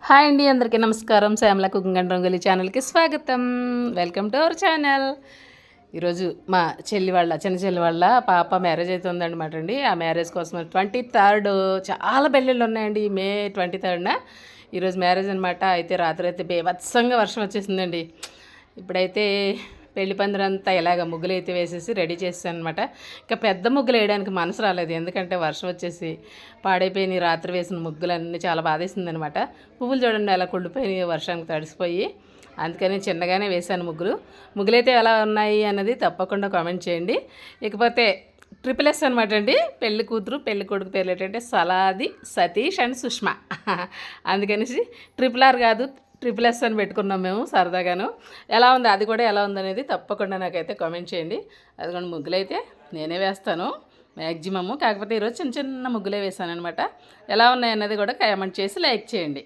Hi అండి, అందరికీ నమస్కారం. శ్యామల కుకింగ్ అండ్ రంగోలి ఛానల్కి స్వాగతం. Welcome to our channel. ఈరోజు మా చిన్న చెల్లి వాళ్ళ పాప మ్యారేజ్ అయితే ఉందన్నమాట అండి. ఆ మ్యారేజ్ కోసం 23rd చాలా పెళ్ళిళ్ళు ఉన్నాయండి. మే 23rd ఈరోజు మ్యారేజ్ అనమాట. అయితే రాత్రి అయితే బేభత్సంగా వర్షం వచ్చేసిందండి. ఇప్పుడైతే పెళ్లి పందిరంతా ఇలాగ ముగ్గులు అయితే వేసేసి రెడీ చేస్తాను అనమాట. ఇంకా పెద్ద ముగ్గులు వేయడానికి మనసు రాలేదు, ఎందుకంటే వర్షం వచ్చేసి పాడైపోయినాయి. రాత్రి వేసిన ముగ్గులన్నీ చాలా బాధేసింది అనమాట. పువ్వులు చూడండి ఎలా కుళ్ళిపోయినాయి, వర్షానికి తడిసిపోయి. అందుకని చిన్నగానే వేశాను ముగ్గులైతే ఎలా ఉన్నాయి అన్నది తప్పకుండా కామెంట్ చేయండి. ఇకపోతే ట్రిపుల్ S అనమాట అండి. పెళ్లి కూతురు పెళ్లి కొడుకు పేర్లు ఏంటంటే సలాది, సతీష్ అండ్ సుష్మా. అందుకనేసి RRR కాదు SSS అని పెట్టుకున్నాం మేము సరదాగాను. ఎలా ఉంది, అది కూడా ఎలా ఉందనేది తప్పకుండా నాకైతే కామెంట్ చేయండి. అదిగోండి ముగ్గులైతే నేనే వేస్తాను మ్యాక్సిమము. కాకపోతే ఈరోజు చిన్న చిన్న ముగ్గులే వేసాను అనమాట. ఎలా ఉన్నాయన్నది కూడా కామెంట్ చేసి లైక్ చేయండి.